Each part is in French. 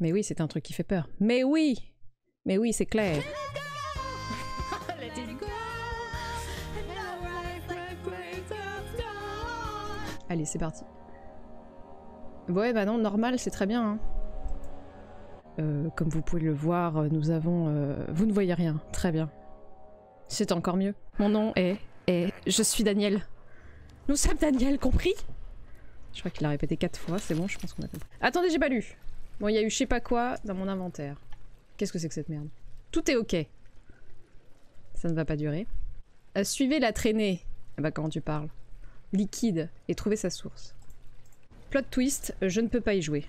Mais oui, c'est un truc qui fait peur. Mais oui! Mais oui, c'est clair. Allez, c'est parti. Ouais, bah non, normal, c'est très bien. Hein. Comme vous pouvez le voir, nous avons... Vous ne voyez rien. Très bien. C'est encore mieux. Mon nom est... Je suis Daniel. Nous sommes Daniel, compris? Je crois qu'il l'a répété 4 fois, c'est bon, je pense qu'on a compris. Attendez, j'ai pas lu. Bon, il y a eu je sais pas quoi dans mon inventaire. Qu'est-ce que c'est que cette merde? Tout est ok. Ça ne va pas durer. Suivez la traînée. Ah bah comment tu parles? Liquide et trouvez sa source. Plot twist, je ne peux pas y jouer.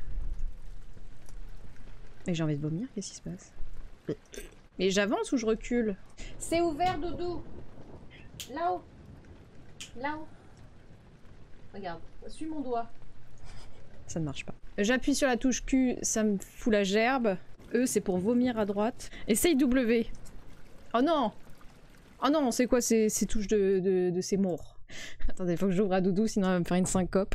Mais j'ai envie de vomir, qu'est-ce qui se passe? Mais j'avance ou je recule? C'est ouvert, Doudou. Là-haut. Là-haut. Regarde, suis mon doigt. Ça ne marche pas. J'appuie sur la touche Q, ça me fout la gerbe. E, c'est pour vomir à droite. Essaye W. Oh non! Oh non, c'est quoi ces touches de ces morts? Attendez, faut que j'ouvre à Doudou, sinon elle va me faire une syncope.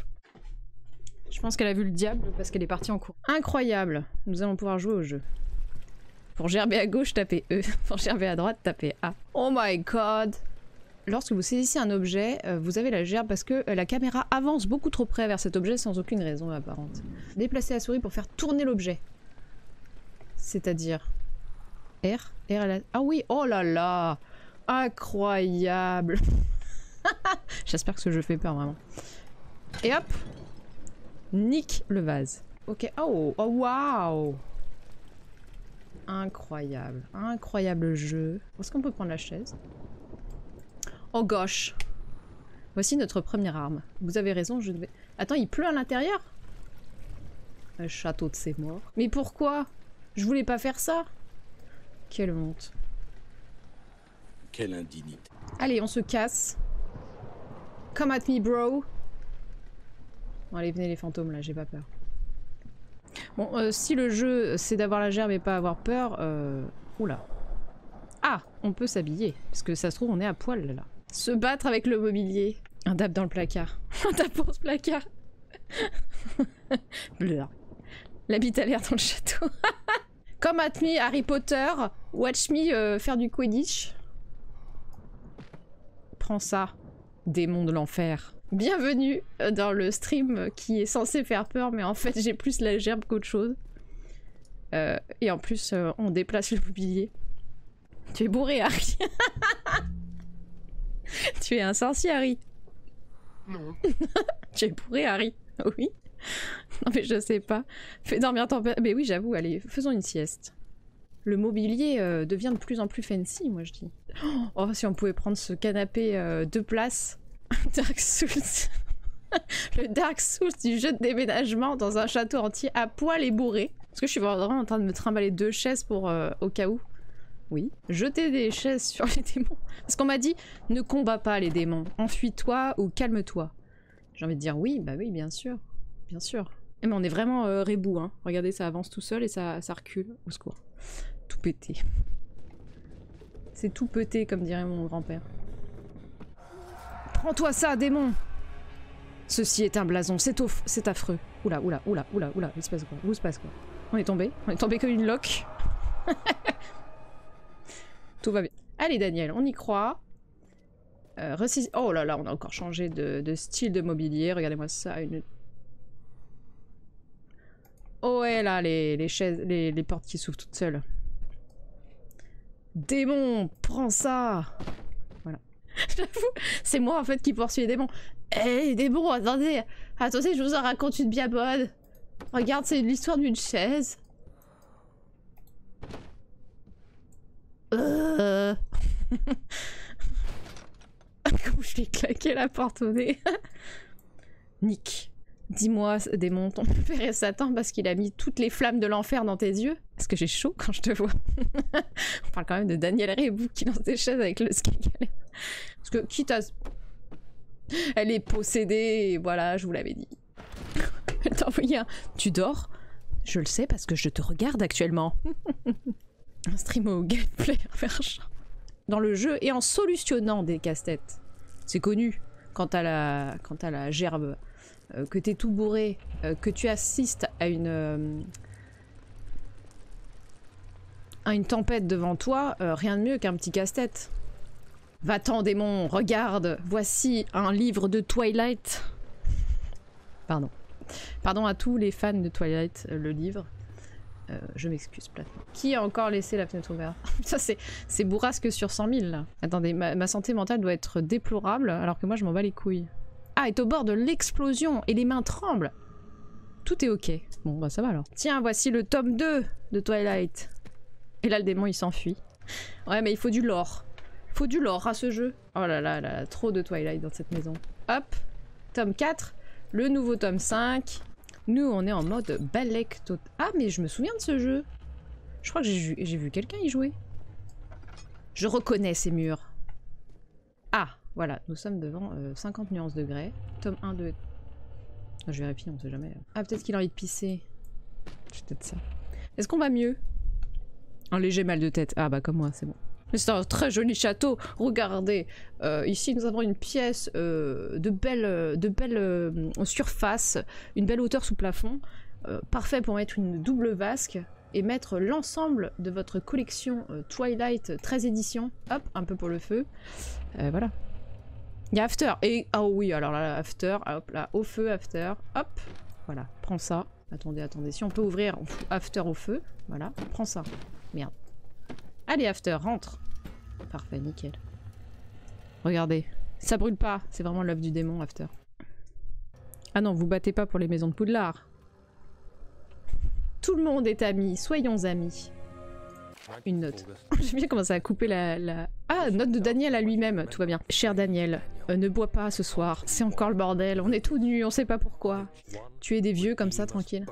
Je pense qu'elle a vu le diable parce qu'elle est partie en cours. Incroyable! Nous allons pouvoir jouer au jeu. Pour gerber à gauche, tapez E. Pour gerber à droite, tapez A. Oh my god! Lorsque vous saisissez un objet, vous avez la gerbe parce que la caméra avance beaucoup trop près vers cet objet sans aucune raison apparente. Déplacez la souris pour faire tourner l'objet. C'est-à-dire... R? Ah oui, oh là là! Incroyable! J'espère que ce jeu fait peur vraiment. Et hop! Nique le vase. Ok, oh, oh waouh! Incroyable, incroyable jeu. Est-ce qu'on peut prendre la chaise? Oh gosh! Voici notre première arme. Vous avez raison, je devais... Attends, il pleut à l'intérieur? Un château de ses morts. Mais pourquoi? Je voulais pas faire ça. Quelle honte. Quelle indignité. Allez, on se casse. Come at me, bro. Bon, allez, venez les fantômes, là, j'ai pas peur. Bon, si le jeu, c'est d'avoir la gerbe et pas avoir peur... Oula. Ah, on peut s'habiller. Parce que ça se trouve, on est à poil, là. Se battre avec le mobilier. Un dab dans le placard. Un dab pour ce placard. L'habit à l'air dans le château. Come at me, Harry Potter. Watch me faire du Quidditch. Prends ça, démon de l'enfer. Bienvenue dans le stream qui est censé faire peur, mais en fait j'ai plus la gerbe qu'autre chose. Et en plus, on déplace le mobilier. Tu es bourré, Harry. Tu es un sorcier, Harry. Non. Tu es bourré, Harry. Oui. Non mais je sais pas. Fais dormir ton père. Mais oui, j'avoue, allez, faisons une sieste. Le mobilier devient de plus en plus fancy, moi je dis. Oh, si on pouvait prendre ce canapé 2 places. Dark Souls. Le Dark Souls du jeu de déménagement dans un château entier à poil et bourré. Parce que je suis vraiment en train de me trimballer 2 chaises pour au cas où. Oui. Jeter des chaises sur les démons. Parce qu'on m'a dit, ne combats pas les démons. Enfuis-toi ou calme-toi. J'ai envie de dire oui, bah oui, bien sûr. Bien sûr. Mais on est vraiment rebou, hein. Regardez, ça avance tout seul et ça recule. Au secours. Tout pété. C'est tout pété, comme dirait mon grand-père. Prends-toi ça, démon! Ceci est un blason, c'est affreux. Oula, oula, oula, oula, oula, il se passe quoi? Où se passe quoi? On est tombé comme une loque. Tout va bien. Allez Daniel, on y croit. Oh là là, on a encore changé de style de mobilier. Regardez-moi ça, une... Oh ouais, là, les chaises, les portes qui s'ouvrent toutes seules. Démon, prends ça! Voilà. J'avoue, c'est moi en fait qui poursuis les démons. Hé, démon, attendez! Attendez, je vous en raconte une bien bonne. Regarde, c'est l'histoire d'une chaise. Comment je lui ai claqué la porte au nez. Nick, dis-moi, démon, ton père est Satan parce qu'il a mis toutes les flammes de l'enfer dans tes yeux? Est-ce que j'ai chaud quand je te vois? On parle quand même de Daniel Rebou qui lance des chaises avec le Skegalère. Parce que quitte à... Elle est possédée, voilà, je vous l'avais dit. Elle t'a envoyé un... Tu dors? Je le sais parce que je te regarde actuellement. Un stream au gameplay inversion. Dans le jeu et en solutionnant des casse-têtes. C'est connu. Quand t'as la gerbe, que t'es tout bourré, que tu assistes à une une tempête devant toi, rien de mieux qu'un petit casse-tête. Va-t'en démon, regarde, voici un livre de Twilight. Pardon. Pardon à tous les fans de Twilight, le livre. Je m'excuse platement. Qui a encore laissé la fenêtre ouverte? Ça c'est bourrasque sur 100 000 là. Attendez, ma santé mentale doit être déplorable alors que moi je m'en bats les couilles. Ah, est au bord de l'explosion et les mains tremblent. Tout est ok. Bon bah ça va alors. Tiens, voici le tome 2 de Twilight. Et là le démon il s'enfuit. Ouais mais il faut du lore. Il faut du lore à ce jeu. Oh là là là, trop de Twilight dans cette maison. Hop, tome 4, le nouveau tome 5. Nous, on est en mode Balek total. Ah, mais je me souviens de ce jeu. Je crois que j'ai vu quelqu'un y jouer. Je reconnais ces murs. Ah, voilà. Nous sommes devant 50 nuances de grès. Tome 1, 2... Oh, je vérifie, on sait jamais. Ah, peut-être qu'il a envie de pisser. C'est peut-être ça. Est-ce qu'on va mieux? Un léger mal de tête. Ah bah comme moi, c'est bon. Mais c'est un très joli château. Regardez, ici nous avons une pièce de belle surface, une belle hauteur sous plafond, parfait pour mettre une double vasque et mettre l'ensemble de votre collection Twilight 13 éditions. Hop, un peu pour le feu. Voilà. Il y a After. Et ah oui, alors là, After, hop là, au feu, After. Hop, voilà, prends ça. Attendez, attendez, si on peut ouvrir, on fout After au feu. Voilà, prends ça. Merde. Allez, After, rentre. Parfait, nickel. Regardez, ça brûle pas. C'est vraiment l'œuvre du démon, After. Ah non, vous battez pas pour les maisons de Poudlard. Tout le monde est ami, soyons amis. Une note. J'aime bien comment ça a coupé la... Ah, note de Daniel à lui-même, tout va bien. Cher Daniel, ne bois pas ce soir, c'est encore le bordel, on est tout nus, on sait pas pourquoi. Tu es des vieux comme ça, tranquille.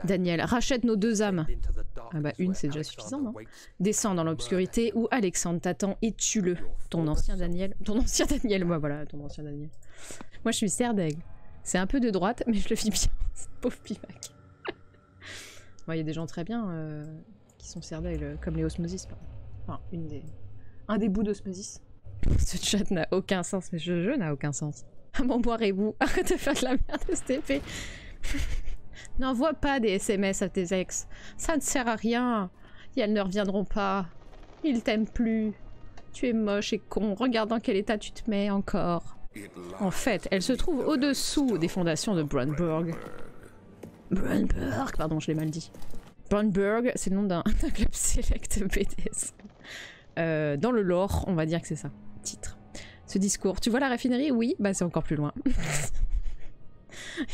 Daniel, rachète nos 2 âmes. Ah bah une c'est déjà suffisant, non? Descends dans l'obscurité où Alexandre t'attend et tue-le. Ton ancien Daniel. Ton ancien Daniel, moi voilà, ton ancien Daniel. Moi je suis Serdaigle. C'est un peu de droite, mais je le vis bien. Pauvre Pimac. Bon, il y a des gens très bien qui sont Serdaigle, comme les Osmosis. Enfin, un des bouts d'Osmosis. Ce chat n'a aucun sens, mais ce jeu n'a aucun sens. Ah bon, boirez-vous. Arrête de faire de la merde, STP. N'envoie pas des SMS à tes ex. Ça ne sert à rien. Et elles ne reviendront pas. Ils t'aiment plus. Tu es moche et con. Regarde dans quel état tu te mets encore. En fait, elle se trouve au-dessous des fondations de Brunberg. Brunberg, pardon, je l'ai mal dit. Brunberg, c'est le nom d'un club select BDS. Dans le lore, on va dire que c'est ça. Titre. Ce discours. Tu vois la raffinerie? Oui, bah c'est encore plus loin.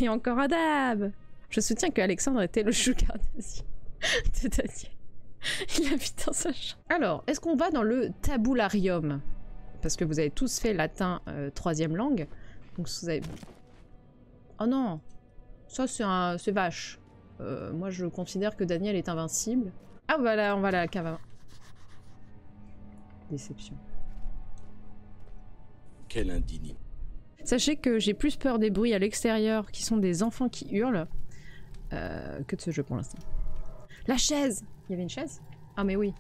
Et encore Adab. Je soutiens que Alexandre était le sugar de Daniel. Il habite dans sa chambre. Alors, est-ce qu'on va dans le tabularium? Parce que vous avez tous fait latin 3e langue. Donc vous avez... Oh non! Ça c'est vache. Moi je considère que Daniel est invincible. Ah voilà, on va à la cave. Déception. Quelle indignité. Sachez que j'ai plus peur des bruits à l'extérieur qui sont des enfants qui hurlent que de ce jeu pour l'instant. La chaise! Il y avait une chaise? Ah mais oui.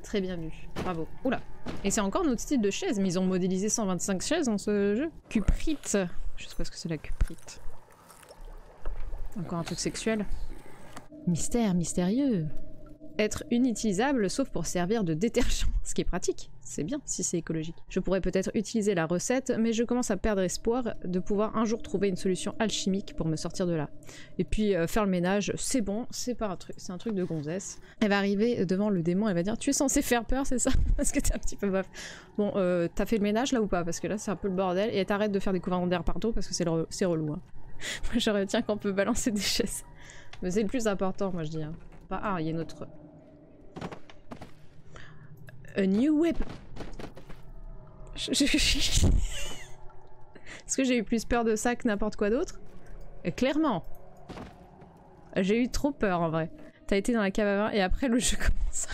Très bien vu. Bravo. Oula. Et c'est encore notre style de chaise, mais ils ont modélisé 125 chaises dans ce jeu. Cuprite. Je sais pas ce que c'est la cuprite. Encore un truc sexuel. Mystère, mystérieux. Être inutilisable sauf pour servir de détergent, ce qui est pratique. C'est bien si c'est écologique. Je pourrais peut-être utiliser la recette, mais je commence à perdre espoir de pouvoir un jour trouver une solution alchimique pour me sortir de là. Et puis faire le ménage, c'est bon, c'est pas un truc, c'est un truc de gonzesse. Elle va arriver devant le démon, elle va dire: tu es censé faire peur, c'est ça? Parce que t'es un petit peu bof. Bon, t'as fait le ménage là ou pas? Parce que là c'est un peu le bordel, et t'arrêtes de faire des couverts d'air partout parce que c'est relou. Hein. Moi je retiens qu'on peut balancer des chaises. Mais c'est le plus important, moi je dis. Hein. Pas... Ah, il y a une autre... A new whip. Est-ce que j'ai eu plus peur de ça que n'importe quoi d'autre? Clairement. J'ai eu trop peur en vrai. T'as été dans la cave à vin et après le jeu commence.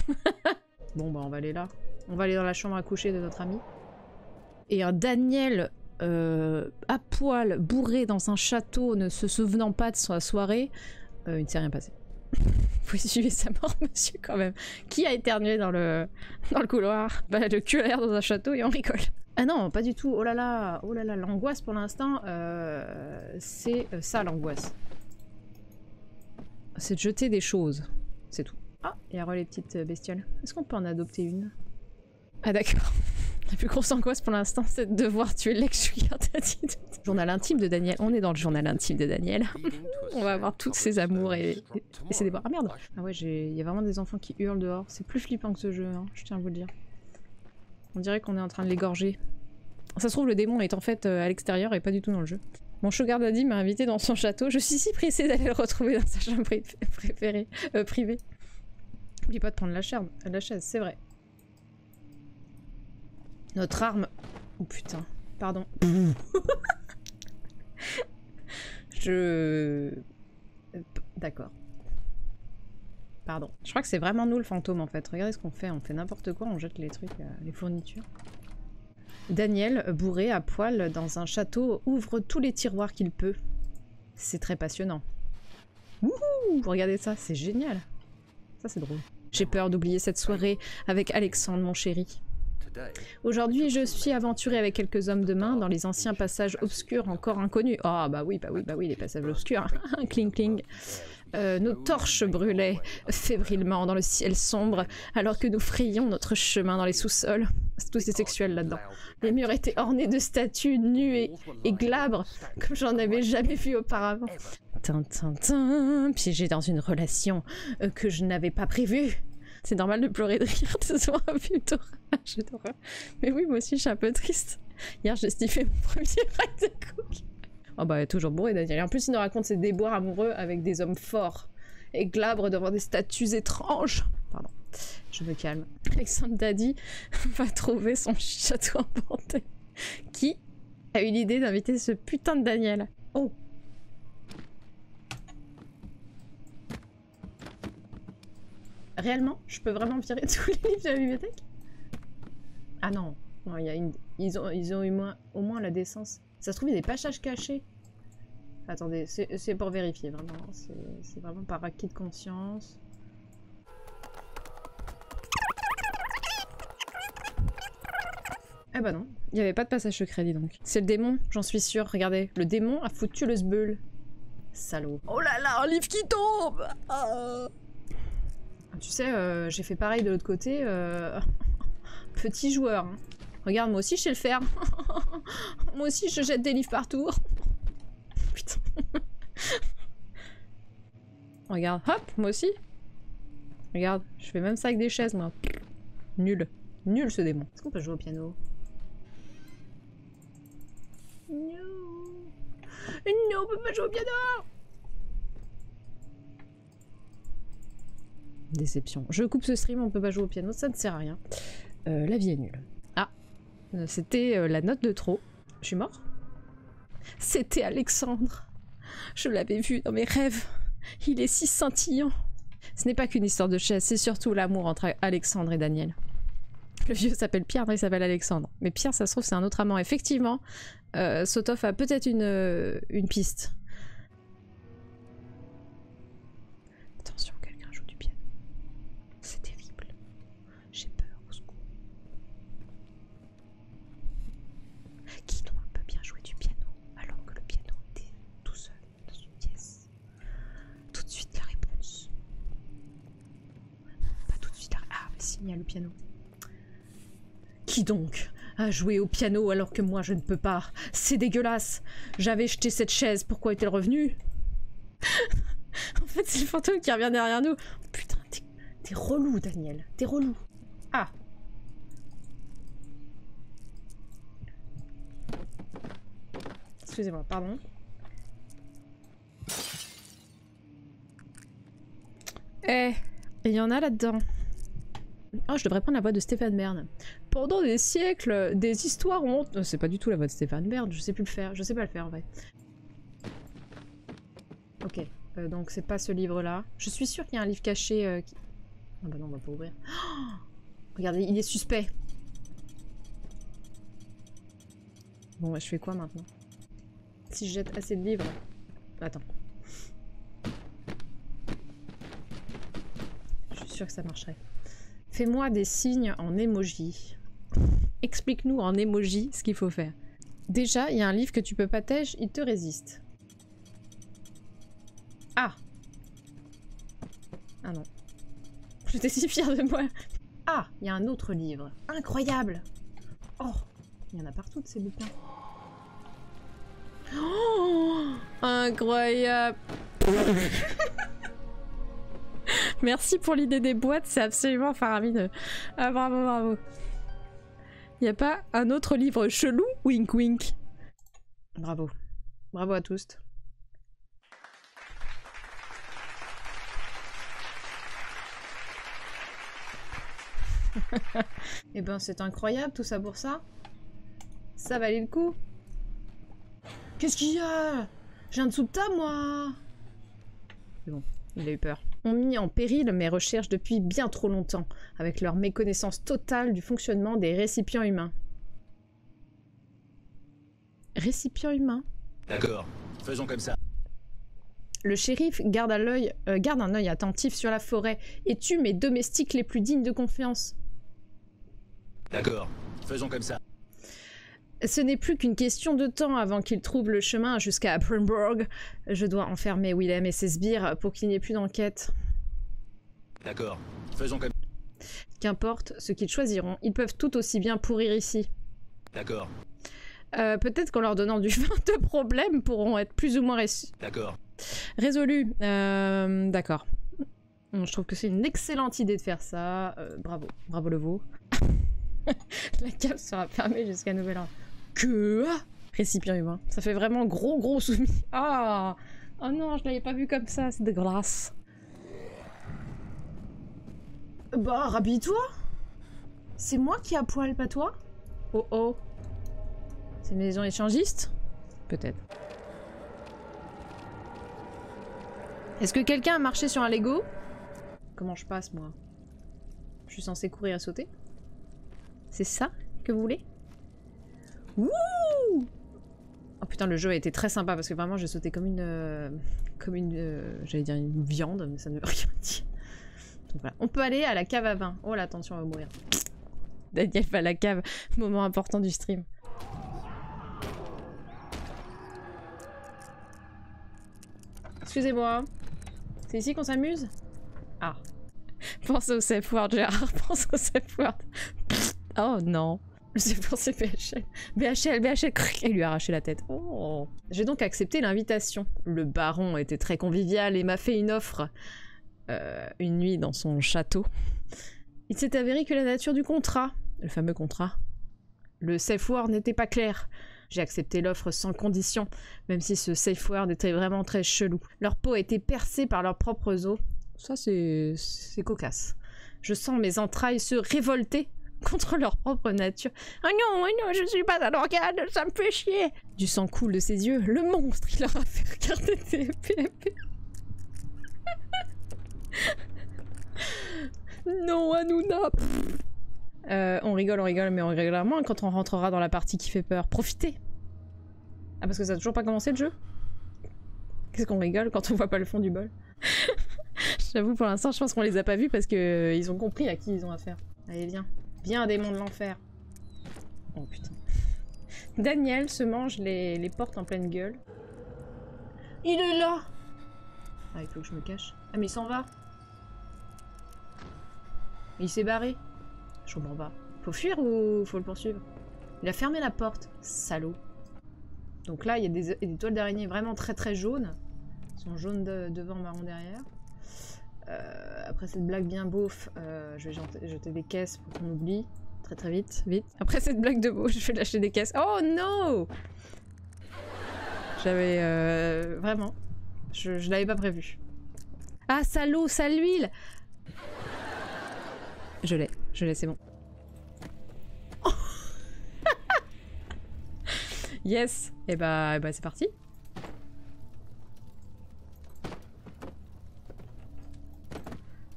Bon bah on va aller là. On va aller dans la chambre à coucher de notre ami. Et un Daniel à poil, bourré dans un château, ne se souvenant pas de sa soirée, il ne s'est rien passé. Vous suivez sa mort, monsieur, quand même. Qui a éternué dans le couloir? Bah, le cul à l'air dans un château et on rigole. Ah non, pas du tout. Oh là là, l'angoisse pour l'instant, c'est ça l'angoisse. C'est de jeter des choses, c'est tout. Ah, il y a les petites bestioles. Est-ce qu'on peut en adopter une? Ah d'accord. La plus grosse angoisse pour l'instant, c'est de devoir tuer l'ex-sugar daddy. Journal intime de Daniel. On est dans le journal intime de Daniel. On va avoir tous ses amours et ses déboires. Ah merde. Ah ouais, il y a vraiment des enfants qui hurlent dehors. C'est plus flippant que ce jeu, hein, je tiens à vous le dire. On dirait qu'on est en train de l'égorger. Ça se trouve, le démon est en fait à l'extérieur et pas du tout dans le jeu. Mon sugar daddy m'a invité dans son château. Je suis si pressée d'aller le retrouver dans sa chambre privée. N'oublie pas de prendre la chaise, c'est vrai. Notre arme... Oh putain, pardon. D'accord. Pardon. Je crois que c'est vraiment nous le fantôme en fait. Regardez ce qu'on fait. On fait n'importe quoi, on jette les trucs, les fournitures. Daniel, bourré à poil dans un château, ouvre tous les tiroirs qu'il peut. C'est très passionnant. Wouhou! Regardez ça, c'est génial. Ça c'est drôle. J'ai peur d'oublier cette soirée avec Alexandre, mon chéri. Aujourd'hui, je suis aventurée avec quelques hommes de main dans les anciens passages obscurs encore inconnus. Ah bah oui, les passages obscurs. Cling cling. Nos torches brûlaient fébrilement dans le ciel sombre alors que nous frayions notre chemin dans les sous-sols. Tout c'est sexuel là-dedans. Les murs étaient ornés de statues nues et glabres comme j'en avais jamais vu auparavant. Tintintin, piégé dans une relation que je n'avais pas prévue. C'est normal de pleurer de rire de ce soir, putain. J'adore. Mais oui, moi aussi, je suis un peu triste. Hier, j'ai sniffé mon premier rack de coke. Oh bah, toujours bourré, Daniel. Et en plus, il nous raconte ses déboires amoureux avec des hommes forts et glabres devant des statues étranges. Pardon, je me calme. Alexandre Daddy va trouver son château emporté. Qui a eu l'idée d'inviter ce putain de Daniel? Oh. Réellement, je peux vraiment virer tous les livres de la bibliothèque? Ah non, non, il y a une... ils ont eu au moins la décence. Ça se trouve, il y a des passages cachés. Attendez, c'est pour vérifier, vraiment. C'est vraiment par acquis de conscience. Eh bah non, il n'y avait pas de passage secret, dis donc. C'est le démon, j'en suis sûre. Regardez, le démon a foutu le sbeul. Salaud. Oh là là, un livre qui tombe! Tu sais, j'ai fait pareil de l'autre côté. Petit joueur. Hein. Regarde, moi aussi je sais le faire. Moi aussi je jette des livres partout. Putain. Regarde, hop, moi aussi. Regarde, je fais même ça avec des chaises, moi. Nul. Nul ce démon. Est-ce qu'on peut jouer au piano? Non. Non, on peut pas jouer au piano. Déception. Je coupe ce stream, on peut pas jouer au piano, ça ne sert à rien. La vie est nulle. Ah, c'était la note de trop. Je suis mort? C'était Alexandre. Je l'avais vu dans mes rêves. Il est si scintillant. Ce n'est pas qu'une histoire de chaise, c'est surtout l'amour entre Alexandre et Daniel. Le vieux s'appelle Pierre, non, il s'appelle Alexandre. Mais Pierre, ça se trouve, c'est un autre amant. Effectivement, Sotov a peut-être une piste. Attention, quelqu'un joue du piano. C'est terrible. J'ai peur, au secours. Qui donc peut bien jouer du piano alors que le piano était tout seul dans une pièce? Tout de suite la réponse. Pas tout de suite la... Ah, mais si, il y a le piano. Qui donc a joué au piano alors que moi je ne peux pas? C'est dégueulasse. J'avais jeté cette chaise, pourquoi est-elle revenue? En fait, c'est le fantôme qui revient derrière nous. Oh, putain, t'es relou, Daniel. T'es relou. Ah. Excusez-moi, pardon. Eh, il y en a là-dedans. Oh, je devrais prendre la voix de Stéphane Bern. Pendant des siècles, des histoires ont... C'est pas du tout la voix de Stéphane Bern, je sais plus le faire. Je sais pas le faire, en vrai. Ok. Donc c'est pas ce livre-là. Je suis sûre qu'il y a un livre caché qui... Ah bah non, on va pas ouvrir. Oh, regardez, il est suspect. Bon, bah, je fais quoi maintenant? Si je jette assez de livres... Attends. Je suis sûre que ça marcherait. Fais-moi des signes en emoji. Explique-nous en emoji ce qu'il faut faire. Déjà, il y a un livre que tu peux pas tèche, il te résiste. Ah! Ah non. J'étais si fière de moi. Ah, il y a un autre livre. Incroyable. Oh, il y en a partout de ces bouquins. Oh, incroyable. Merci pour l'idée des boîtes, c'est absolument faramineux. Ah, bravo, bravo. Y a pas un autre livre chelou? Wink wink. Bravo. Bravo à tous. Eh ben c'est incroyable tout ça pour ça. Ça valait le coup. Qu'est-ce qu'il y a? J'ai un dessous de table moi. C'est bon, il a eu peur. Ont mis en péril mes recherches depuis bien trop longtemps, avec leur méconnaissance totale du fonctionnement des récipients humains. Récipients humains? D'accord, faisons comme ça. Le shérif garde un œil attentif sur la forêt et tue mes domestiques les plus dignes de confiance. D'accord, faisons comme ça. Ce n'est plus qu'une question de temps avant qu'ils trouvent le chemin jusqu'à Brunborg. Je dois enfermer Willem et ses sbires pour qu'il n'y ait plus d'enquête. D'accord, faisons comme... Qu'importe ce qu'ils choisiront, ils peuvent tout aussi bien pourrir ici. D'accord. Peut-être qu'en leur donnant du vin, de problèmes pourront être plus ou moins D'accord. résolus. D'accord. Je trouve que c'est une excellente idée de faire ça. Bravo. Bravo le veau. La cave sera fermée jusqu'à nouvel ordre. Que récipient humain. Ça fait vraiment gros soumis. Ah oh non, je l'avais pas vu comme ça, c'est dégueulasse. Bah, rhabille-toi. C'est moi qui a poil, pas toi. Oh oh. C'est une maison échangiste? Peut-être. Est-ce que quelqu'un a marché sur un Lego? Comment je passe, moi? Je suis censée courir et sauter? C'est ça que vous voulez? Wouh! Oh putain, le jeu a été très sympa parce que vraiment j'ai sauté comme une... j'allais dire une viande, mais ça ne veut rien dire. Donc voilà. On peut aller à la cave à vin. Oh là, attention, on va mourir. Daniel va à la cave. Moment important du stream. Excusez-moi. C'est ici qu'on s'amuse? Ah. Pense au safe word, Gérard. Pense au safe word. Oh non. Le safe word, c'est BHL. BHL. Il lui a arraché la tête. Oh. J'ai donc accepté l'invitation. Le baron était très convivial et m'a fait une offre. Une nuit dans son château. Il s'est avéré que la nature du contrat, le fameux contrat, le safe word n'était pas clair. J'ai accepté l'offre sans condition, même si ce safe word était vraiment très chelou. Leur peau a été percée par leurs propres os. Ça, c'est cocasse. Je sens mes entrailles se révolter contre leur propre nature. Oh non, je suis pas un organe, ça me fait chier. Du sang coule de ses yeux. Le monstre, il leur a fait regarder TPP. Non, Hanouna. On rigole, mais on rigole moins quand on rentrera dans la partie qui fait peur. Profitez. Ah, parce que ça a toujours pas commencé le jeu? Qu'est-ce qu'on rigole quand on voit pas le fond du bol? J'avoue, pour l'instant, je pense qu'on les a pas vus parce que ils ont compris à qui ils ont affaire. Allez, viens. Viens, démon de l'enfer. Oh putain. Daniel se mange les portes en pleine gueule. Il est là! Ah, il faut que je me cache. Ah, mais il s'en va. Il s'est barré. Je comprends pas. Faut fuir ou faut le poursuivre? Il a fermé la porte. Salaud. Donc là, il y a des toiles d'araignée vraiment très jaunes. Ils sont jaunes devant, marron derrière. Après cette blague bien beauf, je vais jeter des caisses pour qu'on oublie. Très vite. Après cette blague de beauf, je vais lâcher des caisses. Oh non! J'avais... vraiment. Je l'avais pas prévu. Ah, salaud, sale huile! Je l'ai, c'est bon. Oh. Yes! Et bah c'est parti.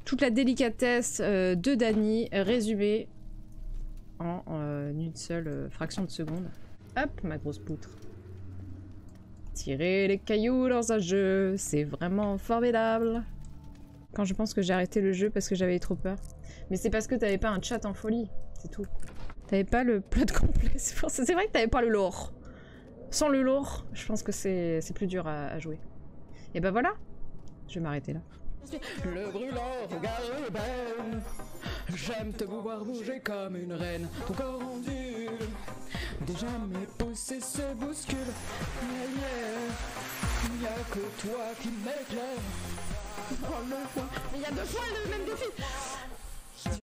Toute la délicatesse de Dany résumée en une seule fraction de seconde. Hop, ma grosse poutre. Tirer les cailloux dans un jeu, c'est vraiment formidable. Quand je pense que j'ai arrêté le jeu parce que j'avais trop peur. Mais c'est parce que t'avais pas un chat en folie, c'est tout. T'avais pas le plot complet, c'est vrai que t'avais pas le lore. Sans le lore, je pense que c'est plus dur à jouer. Et bah voilà, je vais m'arrêter là. Le brûlant regard est belle. J'aime te voir bouger comme une reine. Ton corps ondule. Déjà mes poussées se bousculent. Il n'y a que toi qui m'éclaire. Oh le fois. Mais il y a 2 fois le même défi.